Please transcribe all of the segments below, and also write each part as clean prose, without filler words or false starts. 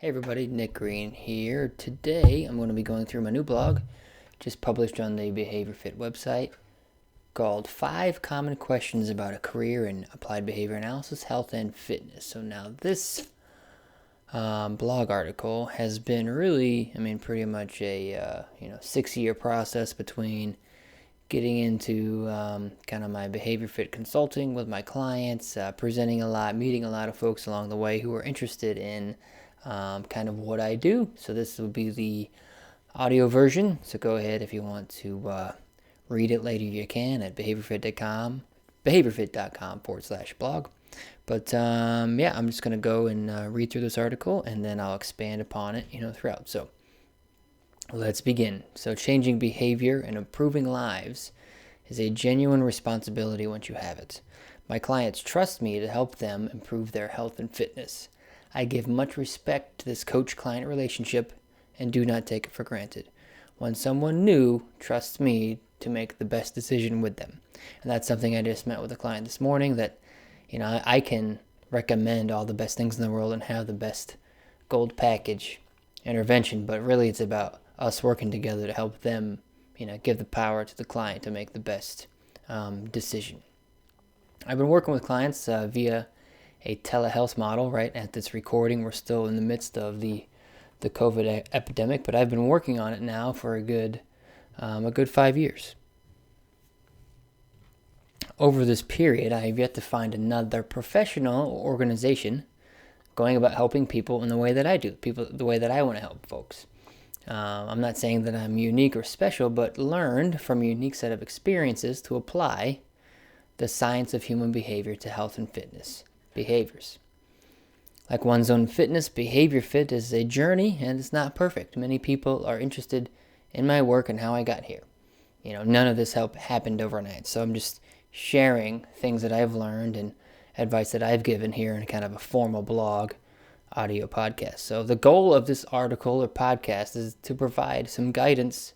Hey everybody, Nick Green here. Today I'm going to be going through my new blog, just published on the BehaviorFit website, called 5 Common Questions About a Career in Applied Behavior Analysis, Health, and Fitness. So now this blog article has been really, pretty much a 6-year process between getting into kind of my BehaviorFit consulting with my clients, presenting a lot, meeting a lot of folks along the way who are interested in kind of what I do. So this will be the audio version. So go ahead if you want to read it later, you can at behaviorfit.com/blog. But I'm just going to go and read through this article, and then I'll expand upon it, throughout. So let's begin. So changing behavior and improving lives is a genuine responsibility once you have it. My clients trust me to help them improve their health and fitness. I give much respect to this coach-client relationship and do not take it for granted. When someone new trusts me to make the best decision with them. And that's something I just met with a client this morning that, I can recommend all the best things in the world and have the best gold package intervention, but really it's about us working together to help them, give the power to the client to make the best decision. I've been working with clients via a telehealth model. Right at this recording, we're still in the midst of the COVID epidemic, but I've been working on it now for a good 5 years. Over this period, I have yet to find another professional organization going about helping people in the way that I do, the way that I want to help folks. I'm not saying that I'm unique or special, but learned from a unique set of experiences to apply the science of human behavior to health and fitness behaviors. Like one's own fitness, BehaviorFit is a journey and it's not perfect. Many people are interested in my work and how I got here. None of this happened overnight. So I'm just sharing things that I've learned and advice that I've given here in kind of a formal blog audio podcast. So the goal of this article or podcast is to provide some guidance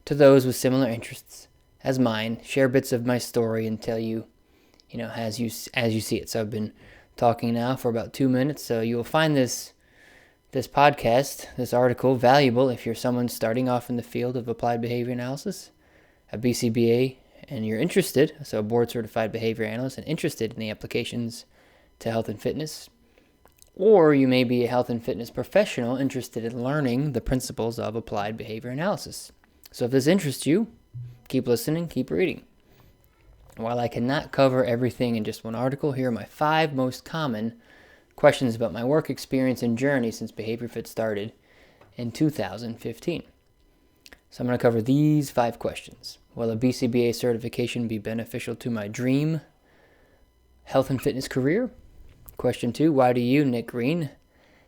to those with similar interests as mine, share bits of my story and tell you, as you see it. So I've been talking now for about 2 minutes, so you'll find this podcast, this article, valuable if you're someone starting off in the field of applied behavior analysis, a BCBA, and you're interested, so a board-certified behavior analyst, and interested in the applications to health and fitness. Or you may be a health and fitness professional interested in learning the principles of applied behavior analysis. So if this interests you, keep listening, keep reading. While I cannot cover everything in just one article, here are my 5 most common questions about my work experience and journey since BehaviorFit started in 2015. So I'm going to cover these 5 questions. Will a BCBA certification be beneficial to my dream health and fitness career? Question 2, why do you, Nick Green,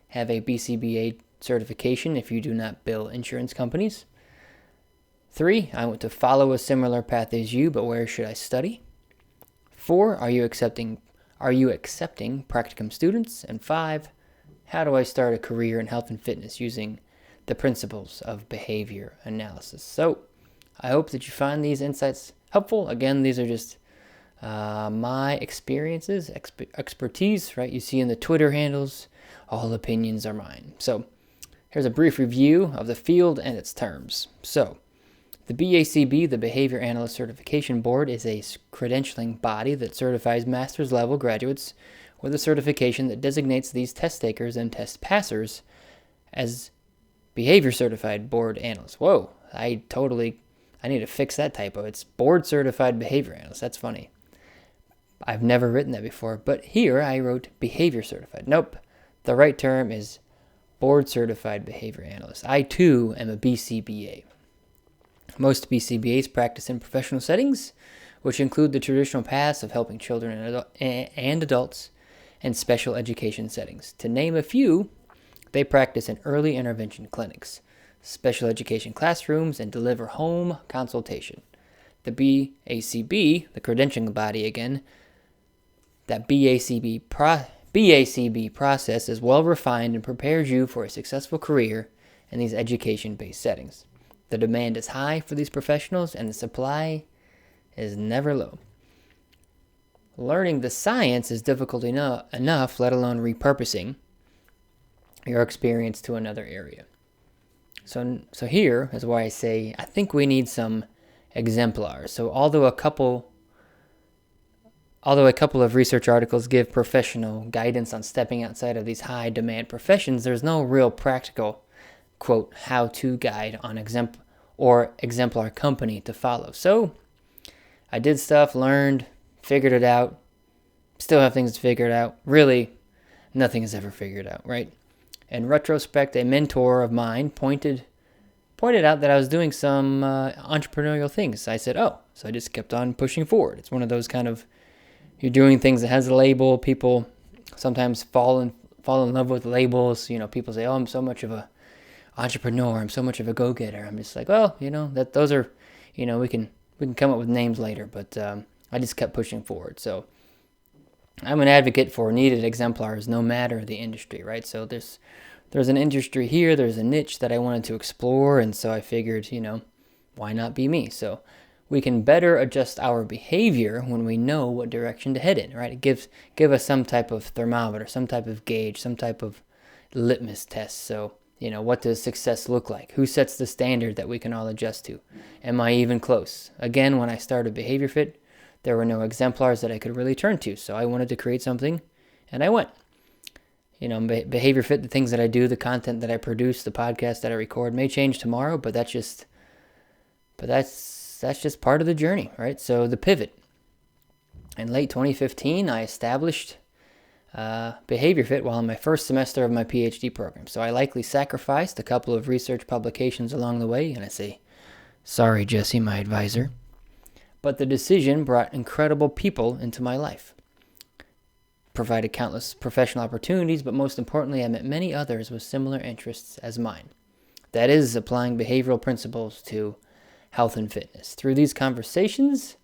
have a BCBA certification if you do not bill insurance companies? 3, I want to follow a similar path as you, but where should I study? 4, are you accepting Practicum Students? And 5, how do I start a career in health and fitness using the principles of behavior analysis? So I hope that you find these insights helpful. Again, these are just my experiences, expertise, right? You see in the Twitter handles, all opinions are mine. So here's a brief review of the field and its terms. So the BACB, the Behavior Analyst Certification Board, is a credentialing body that certifies master's level graduates with a certification that designates these test takers and test passers as behavior certified board analysts. Whoa, I need to fix that typo. It's board certified behavior analyst. That's funny. I've never written that before, but here I wrote behavior certified. Nope, the right term is board certified behavior analyst. I too am a BCBA. Most BCBAs practice in professional settings, which include the traditional paths of helping children and adults in special education settings. To name a few, they practice in early intervention clinics, special education classrooms, and deliver home consultation. The BACB, the credentialing body again, that BACB process is well refined and prepares you for a successful career in these education-based settings. The demand is high for these professionals and the supply is never low. Learning the science is difficult enough, let alone repurposing your experience to another area. So here is why I say I think we need some exemplars. So although a couple of research articles give professional guidance on stepping outside of these high demand professions, there's no real practical, quote, how-to guide on exemplar company to follow. So I did stuff, learned, figured it out, still have things to figure it out. Really, nothing is ever figured out, right? In retrospect, a mentor of mine pointed out that I was doing some entrepreneurial things. I said, oh, so I just kept on pushing forward. It's one of those kind of, you're doing things that has a label. People sometimes fall in love with labels. People say, oh, I'm so much of a entrepreneur. I'm so much of a go-getter. I'm just like, well, that those are, we can come up with names later, but I just kept pushing forward. So I'm an advocate for needed exemplars no matter the industry, right? So there's an industry here, there's a niche that I wanted to explore, and so I figured, why not be me? So we can better adjust our behavior when we know what direction to head in, right? It give us some type of thermometer, some type of gauge, some type of litmus test. So, what does success look like? Who sets the standard that we can all adjust to? Am I even close? Again, when I started BehaviorFit, there were no exemplars that I could really turn to, so I wanted to create something, and I went. BehaviorFit, the things that I do, the content that I produce, the podcast that I record may change tomorrow, but that's just part of the journey, right? So the pivot. In late 2015, I established BehaviorFit while in my first semester of my PhD program. So I likely sacrificed a couple of research publications along the way, and I say, sorry, Jesse, my advisor. But the decision brought incredible people into my life, provided countless professional opportunities, but most importantly, I met many others with similar interests as mine. That is, applying behavioral principles to health and fitness. Through these conversations,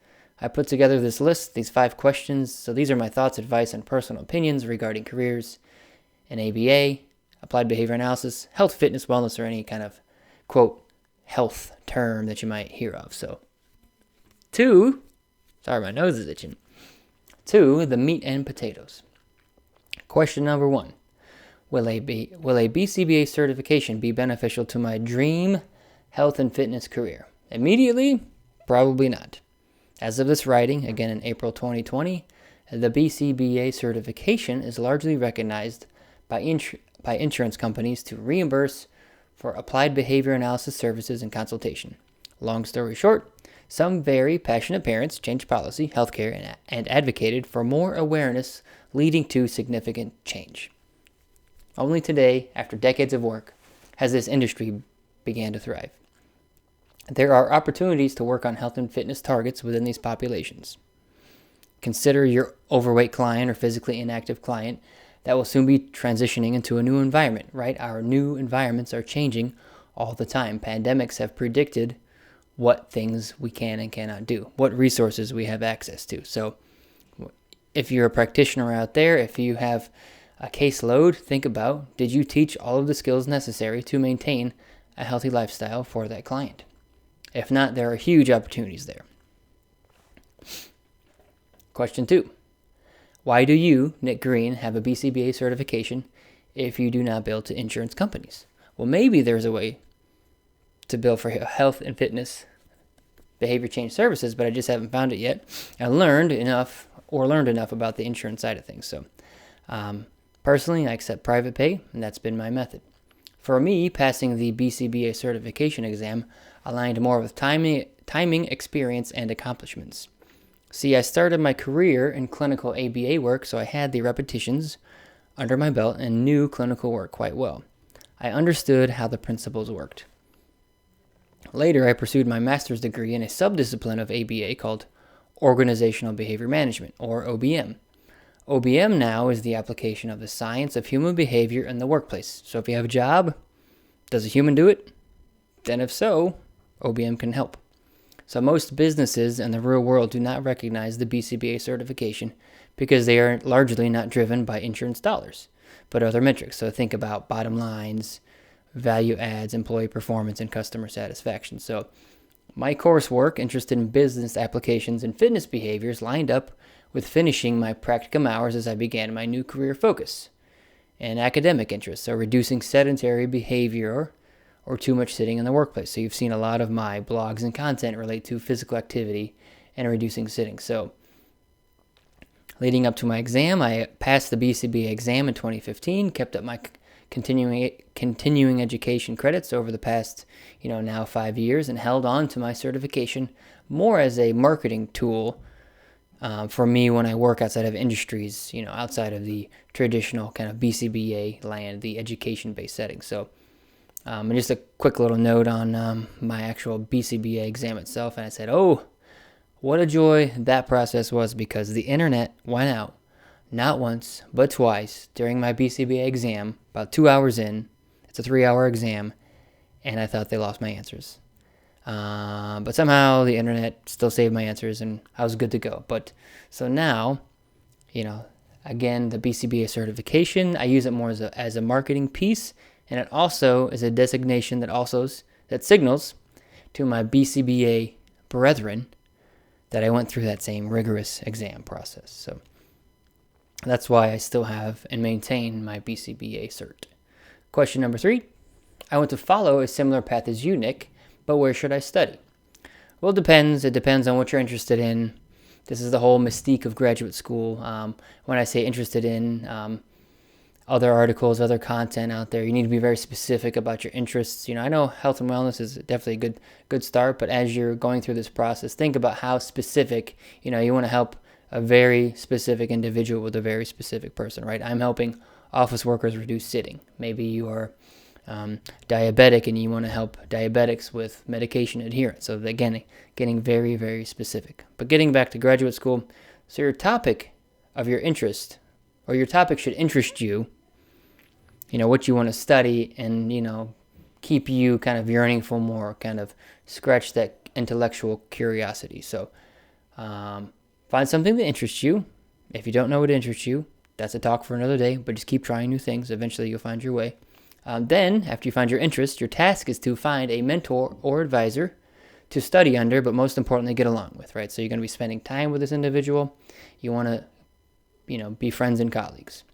I put together this list, these 5 questions. So these are my thoughts, advice, and personal opinions regarding careers in ABA, applied behavior analysis, health, fitness, wellness, or any kind of, quote, health term that you might hear of. So 2, sorry, my nose is itching. 2, the meat and potatoes. Question number 1. Will a BCBA certification be beneficial to my dream health and fitness career? Immediately, probably not. As of this writing, again in April 2020, the BCBA certification is largely recognized by insurance companies to reimburse for applied behavior analysis services and consultation. Long story short, some very passionate parents changed policy, healthcare, and advocated for more awareness, leading to significant change. Only today, after decades of work, has this industry began to thrive. There are opportunities to work on health and fitness targets within these populations. Consider your overweight client or physically inactive client that will soon be transitioning into a new environment, right? Our new environments are changing all the time. Pandemics have predicted what things we can and cannot do, what resources we have access to. So if you're a practitioner out there, if you have a caseload, think about, did you teach all of the skills necessary to maintain a healthy lifestyle for that client? If not, there are huge opportunities there. Question 2. Why do you, Nick Green, have a BCBA certification if you do not bill to insurance companies? Well, maybe there's a way to bill for health and fitness behavior change services, but I just haven't found it yet. I learned enough about the insurance side of things. So personally, I accept private pay, and that's been my method. For me, passing the BCBA certification exam aligned more with timing, experience, and accomplishments. See, I started my career in clinical ABA work, so I had the repetitions under my belt and knew clinical work quite well. I understood how the principles worked. Later, I pursued my master's degree in a subdiscipline of ABA called Organizational Behavior Management, or OBM. OBM now is the application of the science of human behavior in the workplace. So if you have a job, does a human do it? Then if so, OBM can help. So most businesses in the real world do not recognize the BCBA certification because they are largely not driven by insurance dollars, but other metrics. So think about bottom lines, value adds, employee performance, and customer satisfaction. So my coursework, interested in business applications and fitness behaviors, lined up with finishing my practicum hours as I began my new career focus. and academic interests, so reducing sedentary behavior or too much sitting in the workplace. So you've seen a lot of my blogs and content relate to physical activity and reducing sitting. So leading up to my exam, I passed the BCBA exam in 2015, kept up my continuing education credits over the past, now 5 years, and held on to my certification more as a marketing tool for me when I work outside of industries, outside of the traditional kind of BCBA land, the education-based setting. So and just a quick little note on my actual BCBA exam itself, and I said, oh, what a joy that process was, because the internet went out not once, but twice during my BCBA exam, about 2 hours in. It's a 3-hour exam, and I thought they lost my answers. But somehow the internet still saved my answers, and I was good to go. But so now, again, the BCBA certification, I use it more as a marketing piece, and it also is a designation that signals to my BCBA brethren that I went through that same rigorous exam process. So that's why I still have and maintain my BCBA cert. Question number 3. I want to follow a similar path as you, Nick, but where should I study? Well, it depends. It depends on what you're interested in. This is the whole mystique of graduate school. When I say interested in, other articles, other content out there, you need to be very specific about your interests. I know health and wellness is definitely a good start, but as you're going through this process, think about how specific, you want to help a very specific individual with a very specific person, right? I'm helping office workers reduce sitting. Maybe you are diabetic and you want to help diabetics with medication adherence. So again, getting very, very specific. But getting back to graduate school, so your topic of your interest, or your topic should interest you, what you want to study, and, keep you kind of yearning for more, kind of scratch that intellectual curiosity. So find something that interests you. If you don't know what interests you, that's a talk for another day, but just keep trying new things. Eventually you'll find your way. Then, after you find your interest, your task is to find a mentor or advisor to study under, but most importantly, get along with, right? So you're going to be spending time with this individual. You want to, be friends and colleagues.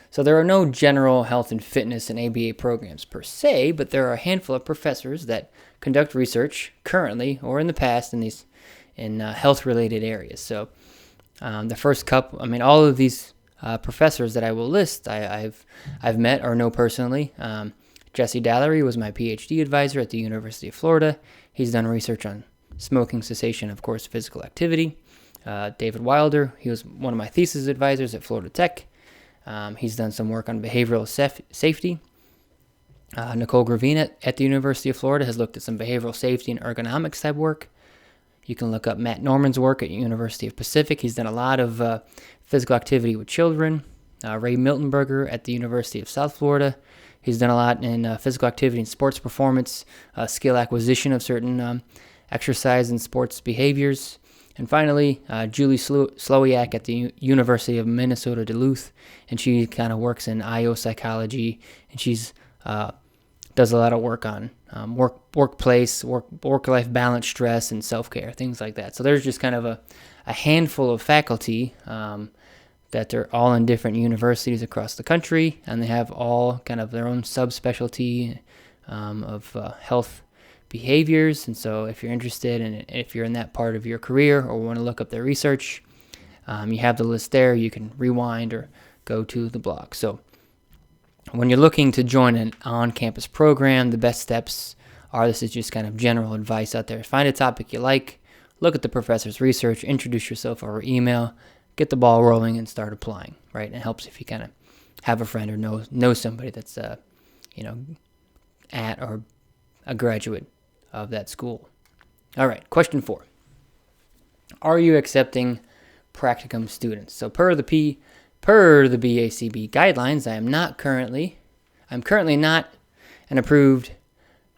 So there are no general health and fitness and ABA programs per se, but there are a handful of professors that conduct research currently or in the past in health-related areas. So the first couple, all of these professors that I will list, I've met or know personally. Jesse Dallery was my PhD advisor at the University of Florida. He's done research on smoking cessation, of course, physical activity. David Wilder, he was one of my thesis advisors at Florida Tech. He's done some work on behavioral safety. Nicole Gravina at the University of Florida has looked at some behavioral safety and ergonomics type work. You can look up Matt Norman's work at University of Pacific. He's done a lot of physical activity with children. Ray Miltenberger at the University of South Florida. He's done a lot in physical activity and sports performance, skill acquisition of certain exercise and sports behaviors. And finally, Julie Slowiak at the University of Minnesota Duluth, and she kind of works in IO psychology, and she's does a lot of work on workplace, work-life balance, stress, and self-care, things like that. So there's just kind of a handful of faculty that they're all in different universities across the country, and they have all kind of their own subspecialty of health behaviors. And so if you're interested, and if you're in that part of your career or want to look up their research, you have the list there. You can rewind or go to the blog. So when you're looking to join an on-campus program, the best steps are, this is just kind of general advice out there. Find a topic you like, look at the professor's research, introduce yourself over email, get the ball rolling, and start applying, right? It helps if you kind of have a friend or know somebody that's, at or a graduate of that school. All right, question 4. Are you accepting Practicum students? So per the BACB guidelines, I'm currently not an approved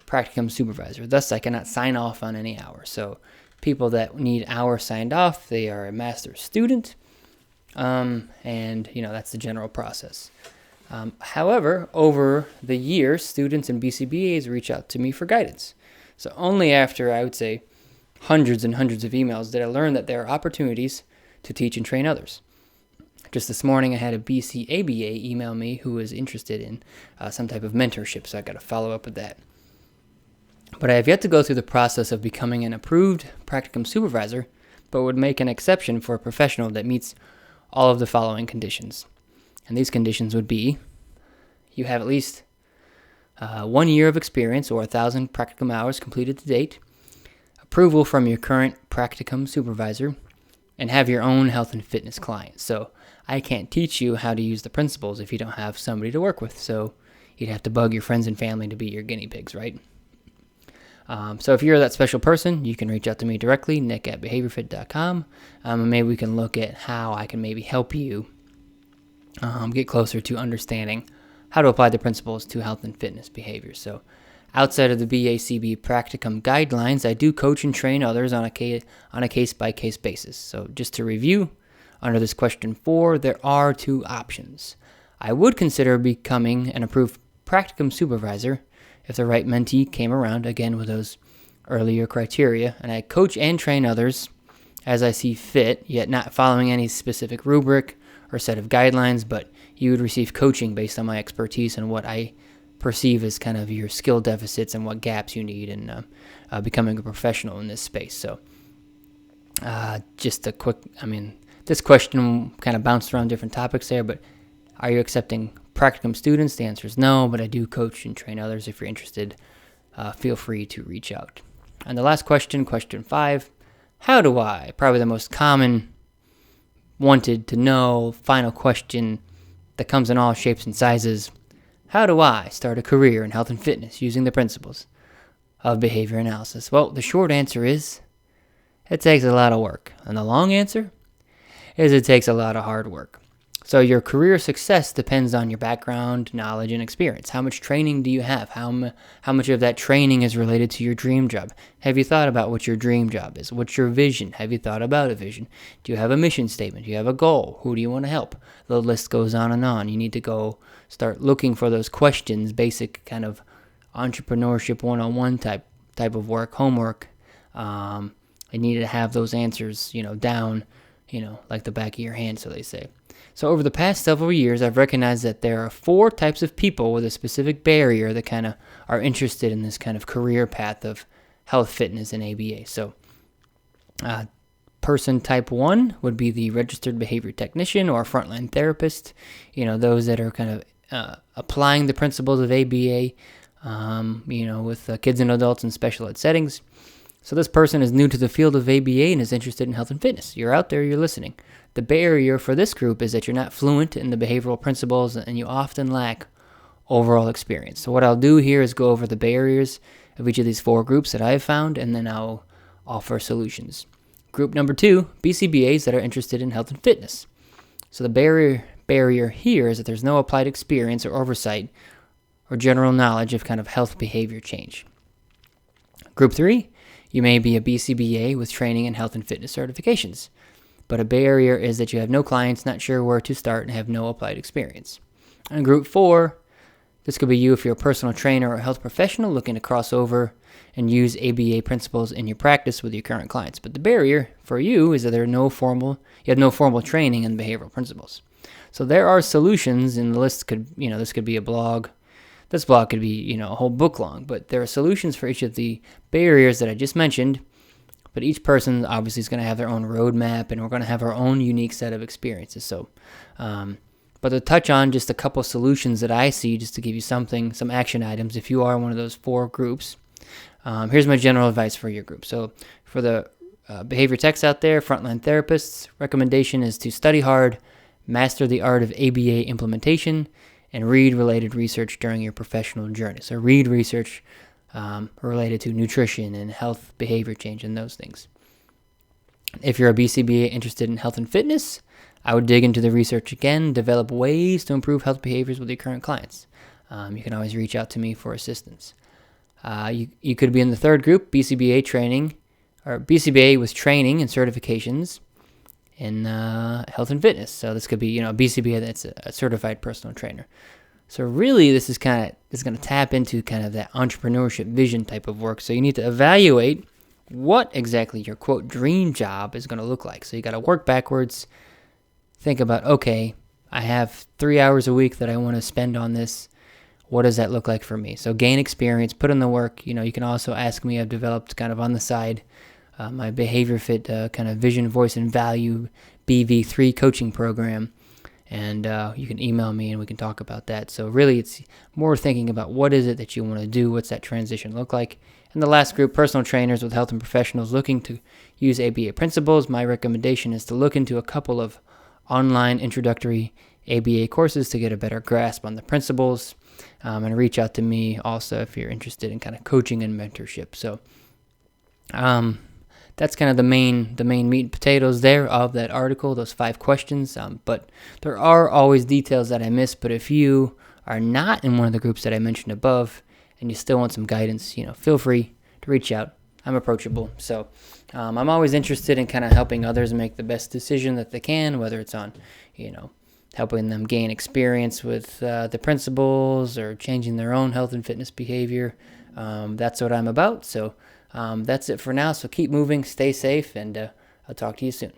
Practicum supervisor. Thus, I cannot sign off on any hours. So people that need hours signed off, they are a master's student, and that's the general process. However, over the years, students and BCBAs reach out to me for guidance. So only after, I would say, hundreds and hundreds of emails did I learn that there are opportunities to teach and train others. Just this morning, I had a BCBA email me who was interested in some type of mentorship, so I got to follow up with that. But I have yet to go through the process of becoming an approved Practicum supervisor, but would make an exception for a professional that meets all of the following conditions. And these conditions would be, you have at least 1 year of experience or 1,000 Practicum hours completed to date, approval from your current Practicum supervisor, and have your own health and fitness client. So I can't teach you how to use the principles if you don't have somebody to work with. So you'd have to bug your friends and family to be your guinea pigs, right? So if you're that special person, you can reach out to me directly, nick@BehaviorFit.com, and maybe we can look at how I can maybe help you get closer to understanding how to apply the principles to health and fitness behavior. So outside of the BACB Practicum guidelines, I do coach and train others on a case-by-case basis. So just to review, under this question 4, there are 2 options. I would consider becoming an approved Practicum supervisor if the right mentee came around, again with those earlier criteria, and I coach and train others as I see fit, yet not following any specific rubric or set of guidelines, but you would receive coaching based on my expertise and what I perceive as kind of your skill deficits and what gaps you need in becoming a professional in this space. So just a quick, this question kind of bounced around different topics there, but are you accepting Practicum students? The answer is no, but I do coach and train others. If you're interested, feel free to reach out. And the last question, question 5, how do I, probably the most common wanted to know final question that comes in all shapes and sizes, how do I start a career in health and fitness using the principles of behavior analysis? Well, the short answer is it takes a lot of work. And the long answer is it takes a lot of hard work. So your career success depends on your background, knowledge, and experience. How much training do you have? How much of that training is related to your dream job? Have you thought about what your dream job is? What's your vision? Have you thought about a vision? Do you have a mission statement? Do you have a goal? Who do you want to help? The list goes on and on. You need to go start looking for those questions, basic kind of entrepreneurship 101 type of work, homework. You need to have those answers, down, like the back of your hand, so they say. So over the past several years, I've recognized that there are 4 types of people with a specific barrier that kind of are interested in this kind of career path of health, fitness, and ABA. So person type 1 would be the registered behavior technician or frontline therapist, those that are kind of applying the principles of ABA, with kids and adults in special ed settings. So this person is new to the field of ABA and is interested in health and fitness. You're out there, you're listening. The barrier for this group is that you're not fluent in the behavioral principles and you often lack overall experience. So what I'll do here is go over the barriers of each of these 4 groups that I've found, and then I'll offer solutions. Group number 2, BCBAs that are interested in health and fitness. So the barrier here is that there's no applied experience or oversight or general knowledge of kind of health behavior change. Group 3, you may be a BCBA with training in health and fitness certifications, but a barrier is that you have no clients, not sure where to start, and have no applied experience. And group 4, this could be you if you're a personal trainer or a health professional looking to cross over and use ABA principles in your practice with your current clients. But the barrier for you is that you have no formal training in behavioral principles. So there are solutions, and the list could, this could be a blog. This blog could be, a whole book long, but there are solutions for each of the barriers that I just mentioned. But each person obviously is going to have their own roadmap, and we're going to have our own unique set of experiences. So, but to touch on just a couple solutions that I see, just to give you some action items, if you are one of those 4 groups, here's my general advice for your group. So for the behavior techs out there, frontline therapists, recommendation is to study hard, master the art of ABA implementation, and read related research during your professional journey. So read research related to nutrition and health behavior change and those things. If you're a BCBA interested in health and fitness, I would dig into the research again, develop ways to improve health behaviors with your current clients. You can always reach out to me for assistance. You could be in the 3rd group, BCBA training, or BCBA with training and certifications in health and fitness. So this could be, a BCBA that's a certified personal trainer. So really, this is going to tap into kind of that entrepreneurship vision type of work. So you need to evaluate what exactly your quote dream job is going to look like. So you got to work backwards, think about, okay, I have 3 hours a week that I want to spend on this. What does that look like for me? So gain experience, put in the work. You can also ask me. I've developed kind of on the side my BehaviorFit kind of vision, voice, and value BV3 coaching program. And you can email me and we can talk about that. So really it's more thinking about what is it that you want to do, what's that transition look like. And the last group, personal trainers with health and professionals looking to use ABA principles. My recommendation is to look into a couple of online introductory ABA courses to get a better grasp on the principles, and reach out to me also if you're interested in kind of coaching and mentorship. So that's kind of the main meat and potatoes there of that article, those 5 questions. But there are always details that I miss. But if you are not in one of the groups that I mentioned above and you still want some guidance, feel free to reach out. I'm approachable. So I'm always interested in kind of helping others make the best decision that they can, whether it's on, helping them gain experience with the principles or changing their own health and fitness behavior. That's what I'm about. So that's it for now. So keep moving, stay safe, and I'll talk to you soon.